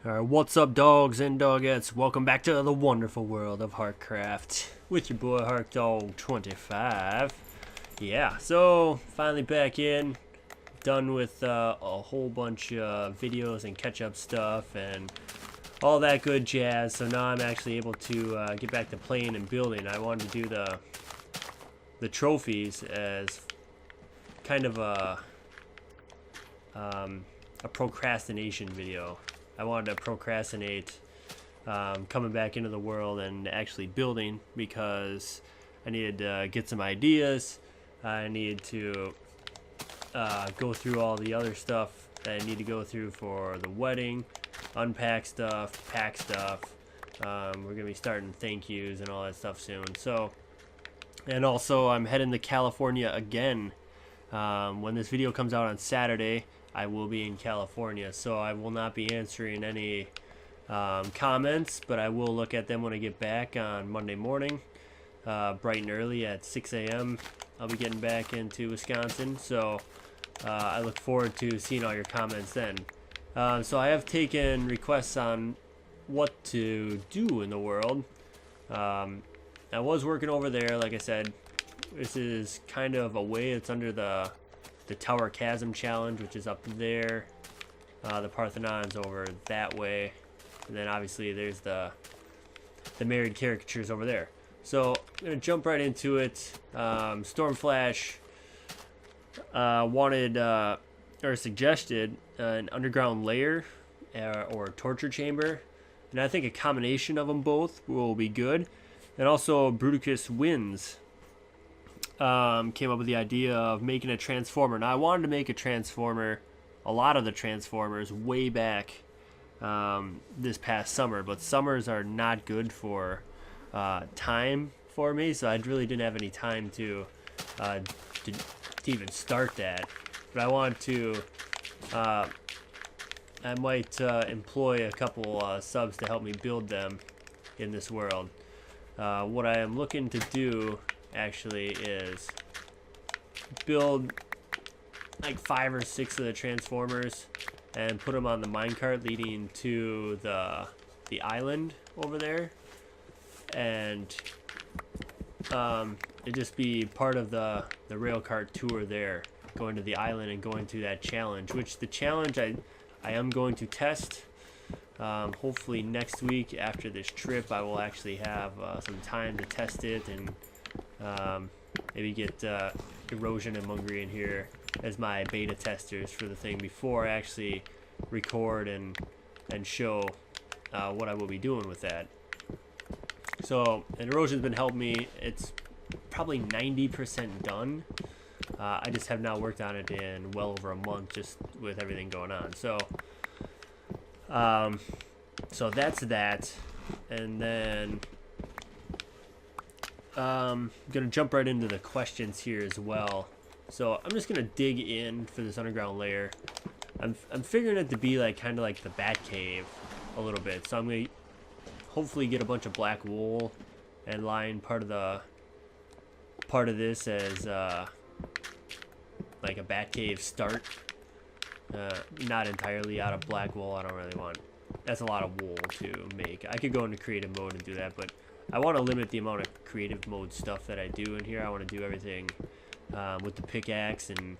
Alright, what's up, dogs and dogettes? Welcome back to the wonderful world of Harkcraft with your boy HarkDog25. Yeah, so finally back in, done with a whole bunch of videos and catch-up stuff and all that good jazz. So now I'm actually able to get back to playing and building. I wanted to do the trophies as kind of a procrastination video. I wanted to procrastinate coming back into the world and actually building because I needed to get some ideas. I needed to go through all the other stuff that I need to go through for the wedding, unpack stuff, pack stuff. We're going to be starting thank yous and all that stuff soon. So, and also I'm heading to California again. When this video comes out on Saturday, I will be in California, so I will not be answering any comments, but I will look at them when I get back on Monday morning, bright and early at 6 a.m. I'll be getting back into Wisconsin, so I look forward to seeing all your comments then. So I have taken requests on what to do in the world. I was working over there, like I said. This is kind of a way. It's under the Tower Chasm Challenge, which is up there. The Parthenon's over that way. And then obviously there's the married caricatures over there. So I'm going to jump right into it. Stormflash wanted or suggested an underground lair or torture chamber. And I think a combination of them both will be good. And also Bruticus Wins came up with the idea of making a transformer. Now I wanted to make a transformer, a lot of the transformers way back this past summer, but summers are not good for time for me, so I really didn't have any time to even start that. But I wanted to I might employ a couple subs to help me build them in this world. What I am looking to do actually is build like 5 or 6 of the transformers and put them on the minecart leading to the island over there, and it just be part of the railcart tour there, going to the island and going through that challenge, which the challenge I am going to test. Hopefully next week after this trip I will actually have some time to test it and maybe get Erosion and Mungry in here as my beta testers for the thing before I actually record and show what I will be doing with that. So, and Erosion's been helping me. It's probably 90% done. I just have not worked on it in well over a month, just with everything going on. So, so that's that, and then gonna jump right into the questions here as well. So I'm just gonna dig in for this underground layer. I'm figuring it to be like kind of like the Bat Cave a little bit. So I'm gonna hopefully get a bunch of black wool and line part of this as like a Bat Cave start. Not entirely out of black wool. I don't really want. That's a lot of wool to make. I could go into creative mode and do that, but I want to limit the amount of creative mode stuff that I do in here. I want to do everything with the pickaxe and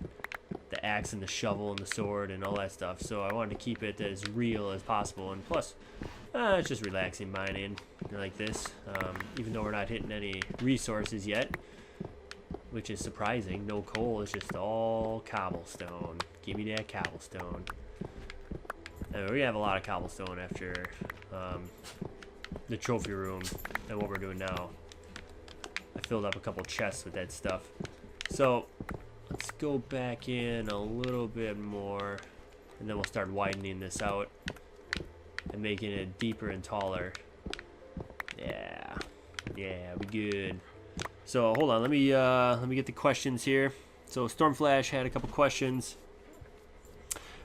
the axe and the shovel and the sword and all that stuff. So I wanted to keep it as real as possible. And plus, it's just relaxing mining like this. Even though we're not hitting any resources yet, which is surprising. No coal, it's just all cobblestone. Give me that cobblestone. And we're gonna have a lot of cobblestone after the trophy room and what we're doing now. I filled up a couple chests with that stuff. So let's go back in a little bit more, and then we'll start widening this out and making it deeper and taller. Yeah, we good. So hold on, let me get the questions here. So Stormflash had a couple questions.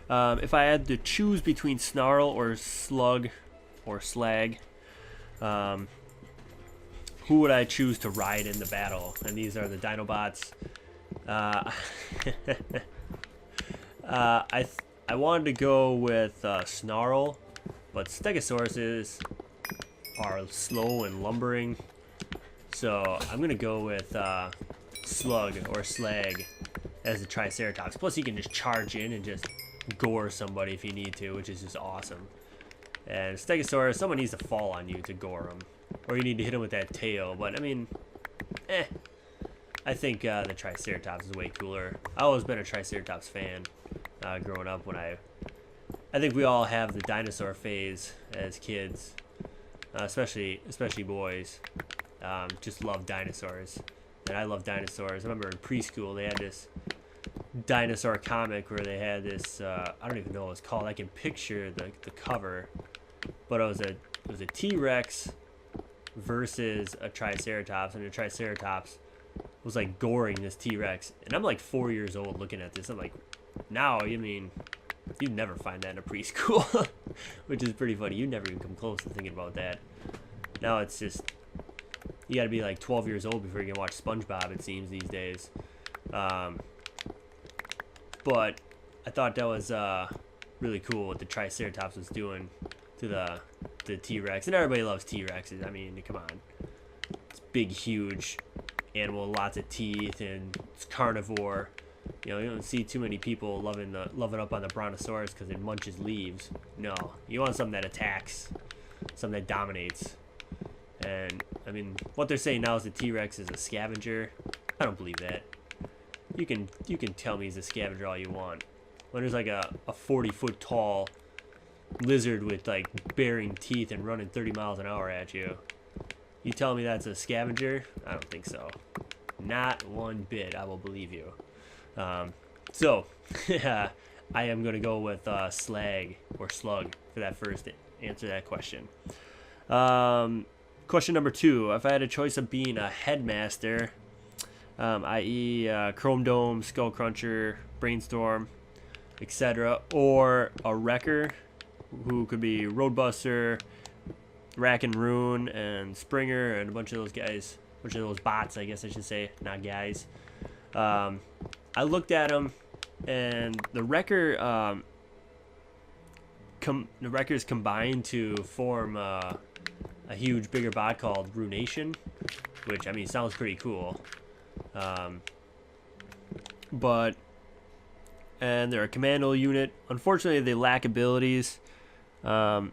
If I had to choose between Snarl or Slug or Slag, who would I choose to ride in the battle? And these are the Dinobots. I wanted to go with Snarl But Stegosauruses are slow and lumbering. So I'm going to go with Slug or Slag as the Triceratops. Plus you can just charge in and just gore somebody if you need to, which is just awesome. And Stegosaurus, someone needs to fall on you to gore them. Or you need to hit them with that tail. But, I mean, I think the Triceratops is way cooler. I've always been a Triceratops fan growing up. When I think we all have the dinosaur phase as kids, especially boys. Just love dinosaurs. And I love dinosaurs. I remember in preschool they had this dinosaur comic where they had this, I don't even know what it's called. I can picture the cover. But it was a T-Rex versus a Triceratops, and the Triceratops was like goring this T-Rex. And I'm like 4 years old looking at this. I'm like, now, I mean, you'd never find that in a preschool, which is pretty funny. You never even come close to thinking about that. Now it's just, you got to be like 12 years old before you can watch SpongeBob, it seems, these days. But I thought that was really cool what the Triceratops was doing to the T-Rex. And everybody loves T-Rexes. I mean, come on. It's big, huge animal, lots of teeth, and it's carnivore. You know, you don't see too many people loving up on the Brontosaurus because it munches leaves. No, you want something that attacks, something that dominates. And I mean, what they're saying now is the T-Rex is a scavenger. I don't believe that. You can tell me he's a scavenger all you want. When there's like a 40-foot tall lizard with like baring teeth and running 30 miles an hour at you, you tell me that's a scavenger? I don't think so. Not one bit. I will believe you. So I am going to go with Slag or Slug for that first answer to that question. Question number 2. If I had a choice of being a headmaster, i.e. Chrome Dome, Skull Cruncher, Brainstorm, etc., or a wrecker, who could be Roadbuster, Rack and Ruin, and Springer, and a bunch of those guys, a bunch of those bots, I guess I should say, not guys. I looked at them, and the wrecker, the wreckers combined to form a huge, bigger bot called Ruination, which, I mean, sounds pretty cool. And they're a commando unit. Unfortunately, they lack abilities, and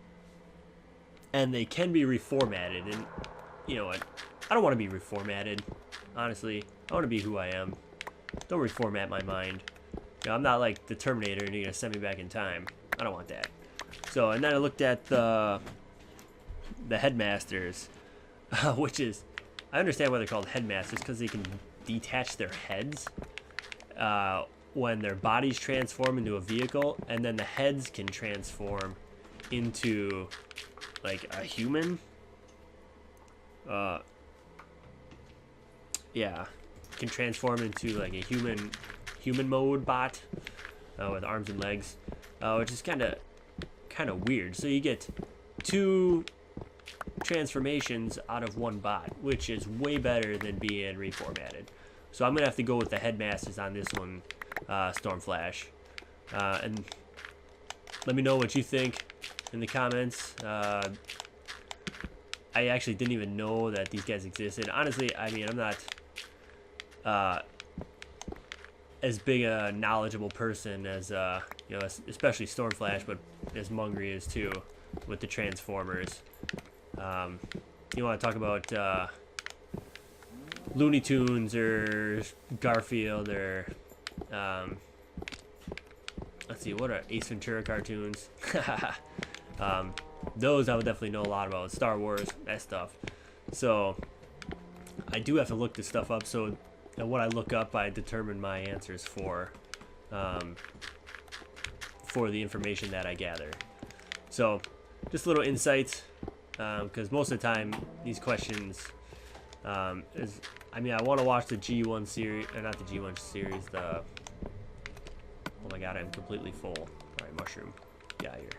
they can be reformatted. And you know what? I don't want to be reformatted. Honestly, I want to be who I am. Don't reformat my mind. You know, I'm not like the Terminator, and you're gonna send me back in time. I don't want that. So, and then I looked at the headmasters, which is, I understand why they're called headmasters, because they can detach their heads when their bodies transform into a vehicle, and then the heads can transform into like a human. Yeah, can transform into like a human mode bot with arms and legs, which is kind of weird. So you get 2 transformations out of one bot, which is way better than being reformatted. So I'm gonna have to go with the headmasters on this one, Stormflash. And let me know what you think in the comments. I actually didn't even know that these guys existed. Honestly, I mean, I'm not as big a knowledgeable person as you know, especially Stormflash, but as Mungry is too with the Transformers. You want to talk about Looney Tunes or Garfield or let's see, what are Ace Ventura cartoons? Those I would definitely know a lot about. Star Wars, that stuff. So I do have to look this stuff up. So what I look up, I determine my answers for the information that I gather. So just little insights, because most of the time these questions is, I mean, I want to watch the G1 series, or not the G1 series, the, oh my god, I'm completely full. Alright, mushroom, get out of here.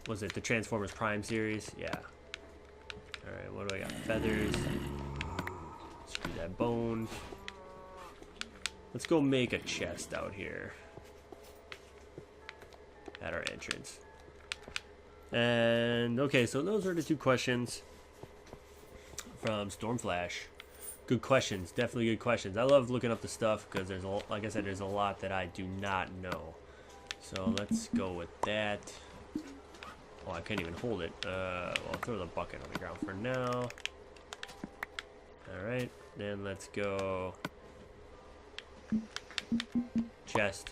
Was it the Transformers Prime series? Yeah. Alright, what do I got? Feathers. Screw that bone. Let's go make a chest out here. at our entrance. And okay, so those are the 2 questions from Stormflash. Good questions, definitely good questions. I love looking up the stuff because there's like I said, there's a lot that I do not know. So let's go with that. Oh, I can't even hold it. Well, I'll throw the bucket on the ground for now. All right, then let's go chest.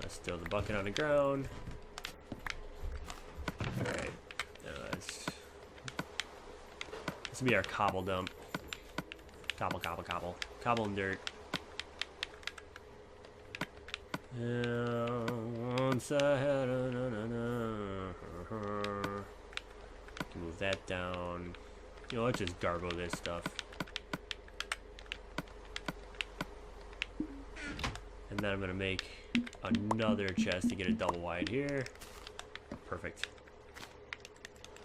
Let's throw the bucket on the ground. Alright. This will be our cobble dump. Cobble, cobble, cobble. Cobble and dirt. Once I had move that down. You know, let's just gargle this stuff. And then I'm going to make another chest to get a double wide here. Perfect.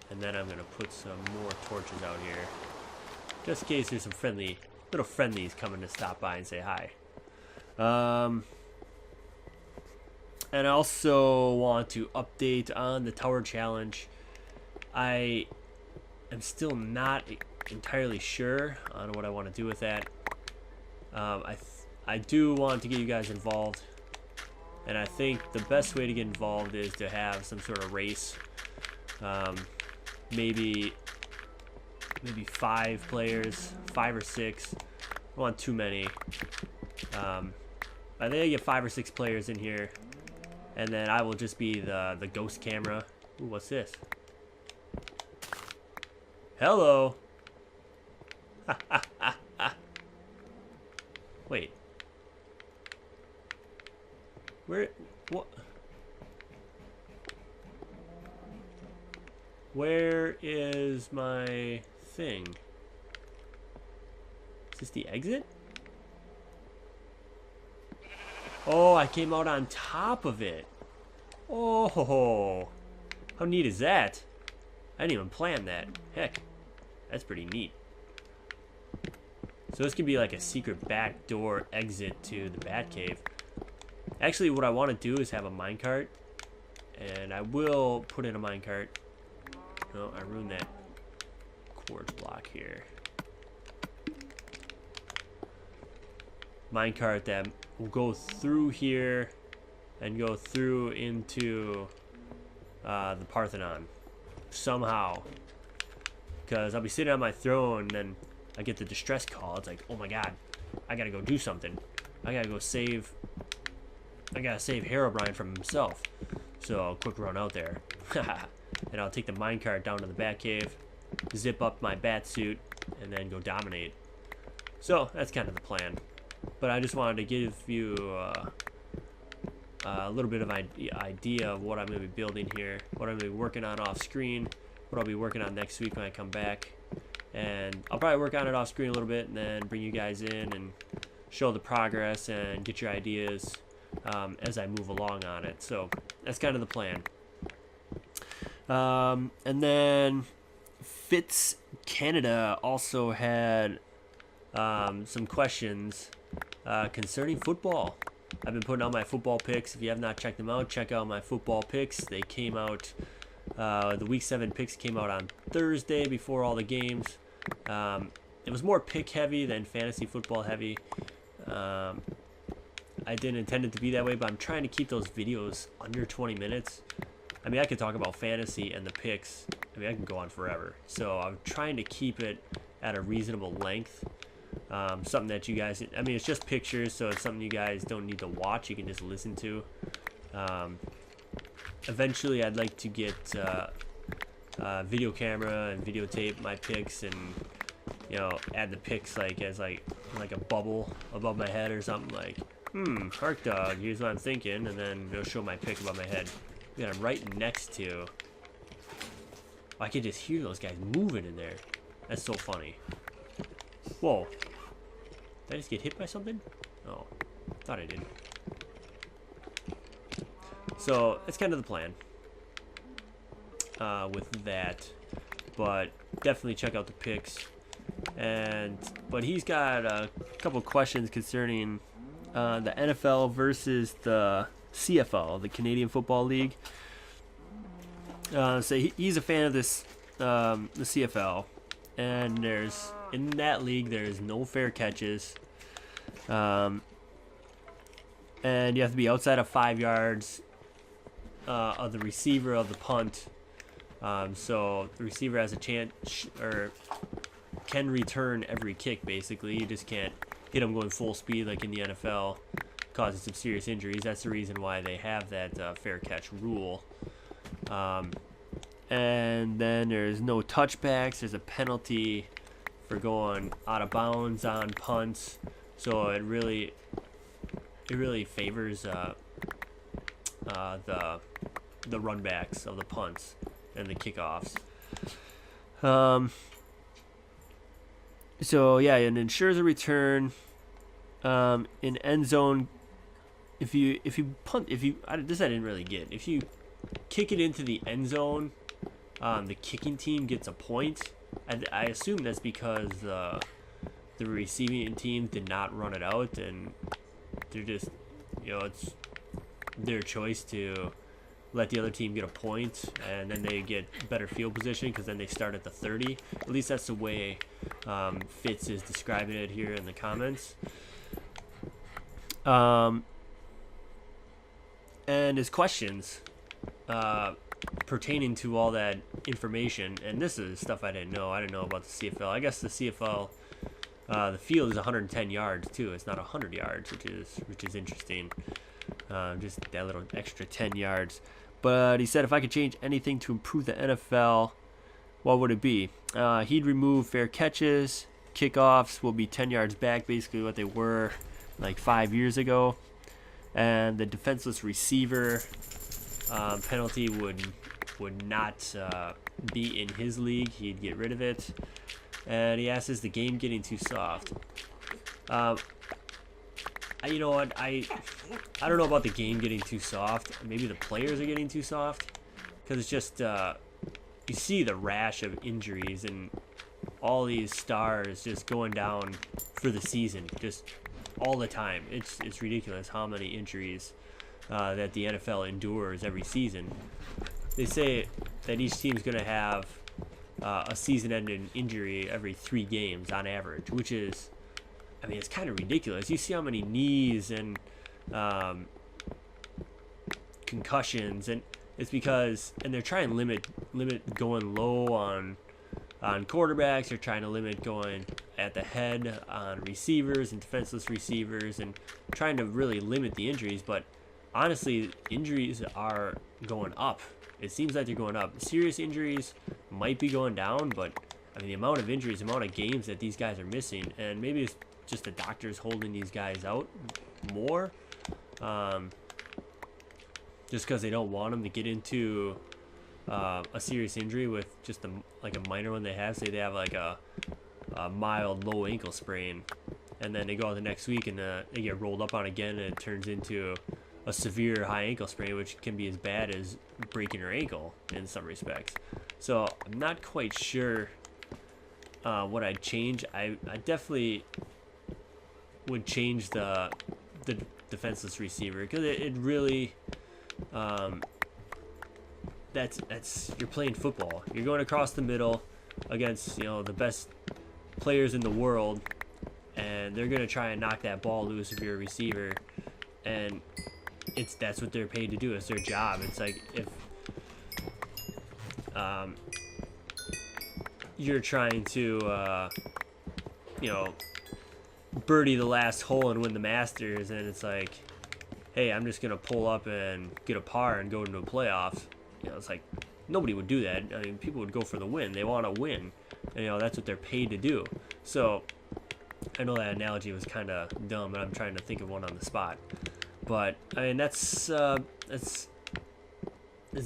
And then I'm going to put some more torches out here. Just in case there's some little friendlies coming to stop by and say hi. And I also want to update on the tower challenge. I am still not entirely sure on what I want to do with that. I do want to get you guys involved, and I think the best way to get involved is to have some sort of race. Maybe 5 players, 5 or 6. I don't want too many. I think I get 5 or 6 players in here, and then I will just be the ghost camera. Ooh, what's this? Hello. Wait. What? Where is my thing? Is this the exit? Oh, I came out on top of it. Oh, how neat is that? I didn't even plan that. Heck, that's pretty neat. So this could be like a secret backdoor exit to the Batcave. Actually, what I want to do is have a minecart, and I will put in a minecart. No, I ruined that quartz block here. Minecart that will go through here and go through into the Parthenon somehow. Because I'll be sitting on my throne, and then I get the distress call. It's like, oh my god, I gotta go do something. I gotta go save. I gotta save Herobrine from himself. So I'll quick run out there. And I'll take the minecart down to the Batcave, zip up my bat suit, and then go dominate. So that's kind of the plan. But I just wanted to give you a little bit of idea of what I'm going to be building here, what I'm going to be working on off screen, what I'll be working on next week when I come back. And I'll probably work on it off screen a little bit and then bring you guys in and show the progress and get your ideas as I move along on it. So that's kind of the plan. And then Fitz Canada also had some questions concerning football. I've been putting out my football picks. If you have not checked them out, check out my football picks. They came out, the Week 7 picks came out on Thursday before all the games. It was more pick heavy than fantasy football heavy. I didn't intend it to be that way, but I'm trying to keep those videos under 20 minutes. I mean, I could talk about fantasy and the picks. I mean, I can go on forever. So I'm trying to keep it at a reasonable length. Something that you guys, I mean, it's just pictures, so it's something you guys don't need to watch. You can just listen to. Eventually, I'd like to get video camera and videotape my picks, and you know, add the picks like as like a bubble above my head or something, like, Hark Dog, here's what I'm thinking, and then it'll show my pick above my head. Yeah, I'm right next to. I can just hear those guys moving in there. That's so funny. Whoa. Did I just get hit by something? Oh, thought I did. So that's kind of the plan with that. But definitely check out the picks. But he's got a couple questions concerning the NFL versus the CFL, the Canadian Football League. So he's a fan of this, the CFL, and in that league there's no fair catches, and you have to be outside of 5 yards of the receiver of the punt. So the receiver has a chance or can return every kick. Basically, you just can't hit them going full speed like in the NFL, causing some serious injuries. That's the reason why they have that fair catch rule. And then there's no touchbacks. There's a penalty for going out of bounds on punts. So it really favors the runbacks of the punts and the kickoffs. So yeah, it ensures a return in end zone. If you punt, this I didn't really get. If you kick it into the end zone, the kicking team gets a point. I assume that's because the receiving team did not run it out, and they're just, it's their choice to let the other team get a point, and then they get better field position because then they start at the 30. At least that's the way Fitz is describing it here in the comments. And his questions pertaining to all that information, and this is stuff I didn't know. I didn't know about the CFL. I guess the CFL, the field is 110 yards too. It's not 100 yards, which is interesting. Just that little extra 10 yards. But he said if I could change anything to improve the NFL, what would it be? He'd remove fair catches. Kickoffs will be 10 yards back, basically what they were like 5 years ago. And the defenseless receiver penalty would not be in his league. He'd get rid of it. And he asks, is the game getting too soft? You know what? I don't know about the game getting too soft. Maybe the players are getting too soft, because it's just you see the rash of injuries and all these stars just going down for the season, just all the time. It's ridiculous how many injuries that the NFL endures every season. They say that each team's going to have a season-ending injury every 3 games on average, which is, I mean, it's kind of ridiculous. You see how many knees and concussions, and it's because, and they're trying to limit going low on quarterbacks. They're trying to limit going at the head on receivers and defenseless receivers, and trying to really limit the injuries. But honestly, injuries are going up. It seems like they're going up. Serious injuries might be going down, but I mean, the amount of injuries, the amount of games that these guys are missing, and maybe it's just the doctors holding these guys out more, just because they don't want them to get into a serious injury with just like a minor one they have. Say they have like a mild low ankle sprain, and then they go out the next week and they get rolled up on again, and it turns into a severe high ankle sprain, which can be as bad as breaking your ankle in some respects. So I'm not quite sure what I'd change. I definitely would change the defenseless receiver, because it really that's you're playing football. You're going across the middle against the best players in the world, and they're gonna try and knock that ball loose if you're a receiver, and that's what they're paid to do. It's their job. It's like if you're trying to birdie the last hole and win the Masters, and it's like, hey, I'm just gonna pull up and get a par and go into a playoffs. It's like nobody would do that. I mean, people would go for the win. They want to win, and that's what they're paid to do. So I know that analogy was kind of dumb, and I'm trying to think of one on the spot. But I mean, that's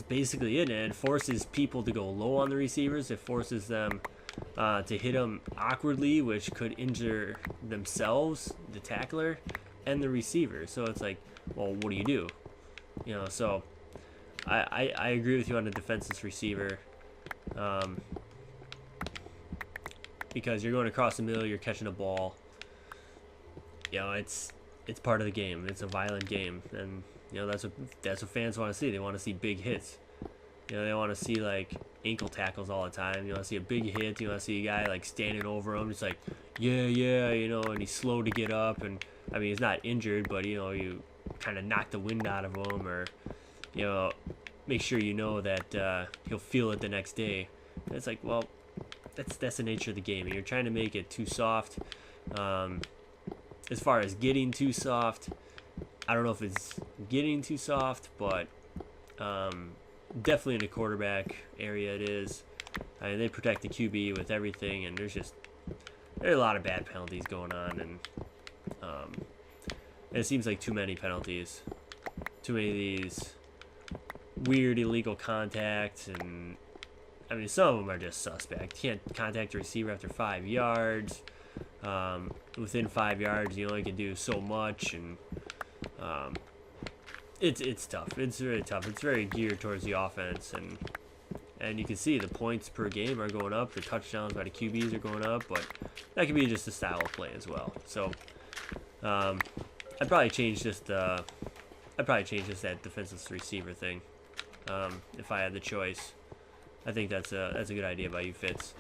basically it. And it forces people to go low on the receivers. It forces them to hit them awkwardly, which could injure themselves, the tackler, and the receiver. So it's like, well, what do you do? So I agree with you on the defenseless receiver, because you're going across the middle, you're catching a ball. It's part of the game. It's a violent game, and You know, that's what fans want to see. They want to see big hits. You know, they want to see like ankle tackles all the time. You want to see a big hit. You want to see a guy like standing over him, just like, yeah, yeah, you know, and he's slow to get up. And I mean, he's not injured, but you know, you kind of knock the wind out of him, or you know, make sure you know that he'll feel it the next day. And it's like, well, that's the nature of the game. And you're trying to make it too soft. As far as getting too soft, I don't know if it's getting too soft, but definitely in the quarterback area it is. I mean, they protect the QB with everything, and there's a lot of bad penalties going on, and it seems like too many penalties, too many of these weird illegal contacts, and I mean, some of them are just suspect. You can't contact a receiver after 5 yards. Within 5 yards, you only can do so much, and it's tough. It's really tough. It's very geared towards the offense, and you can see the points per game are going up. The touchdowns by the QBs are going up, but that could be just a style of play as well. So I'd probably change just that defensive receiver thing if I had the choice. I think that's a good idea by you, Fitz.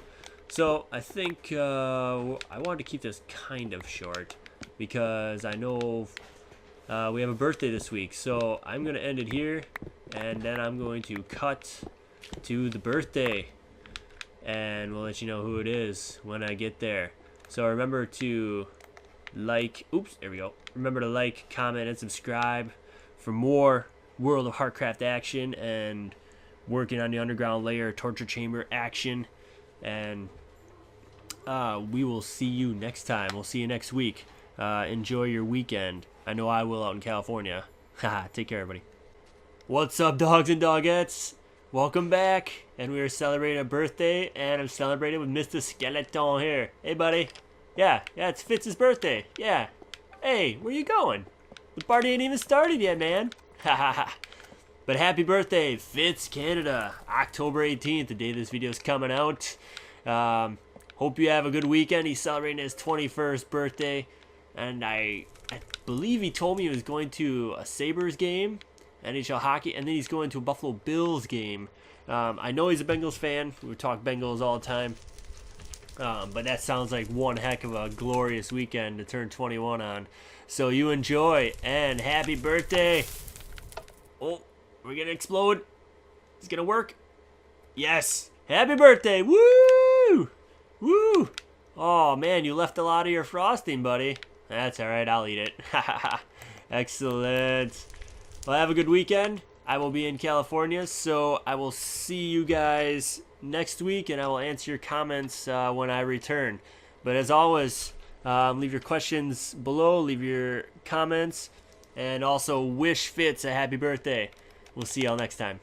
So I think I wanted to keep this kind of short because I know we have a birthday this week. So I'm going to end it here, and then I'm going to cut to the birthday, and we'll let you know who it is when I get there. So remember to there we go. Remember to like, comment, and subscribe for more World of Harkcraft action and working on the underground layer torture chamber action. And we will see you next time. We'll see you next week. Enjoy your weekend. I know I will out in California. Haha, take care, everybody. What's up, dogs and dogettes? Welcome back. And we are celebrating a birthday, and I'm celebrating with Mr. Skeleton here. Hey, buddy. Yeah, it's Fitz's birthday. Yeah. Hey, where you going? The party ain't even started yet, man. Haha. But happy birthday, Fitz Canada. October 18th, the day this video is coming out. Hope you have a good weekend. He's celebrating his 21st birthday. And I believe he told me he was going to a Sabres game, NHL hockey, and then he's going to a Buffalo Bills game. I know he's a Bengals fan. We talk Bengals all the time. But that sounds like one heck of a glorious weekend to turn 21 on. So you enjoy, and happy birthday. Oh, we're going to explode. It's going to work. Yes. Happy birthday. Woo! Woo! Oh, man, you left a lot of your frosting, buddy. That's all right. I'll eat it. Excellent. Well, have a good weekend. I will be in California, so I will see you guys next week, and I will answer your comments when I return. But as always, leave your questions below. Leave your comments. And also wish Fitz a happy birthday. We'll see y'all next time.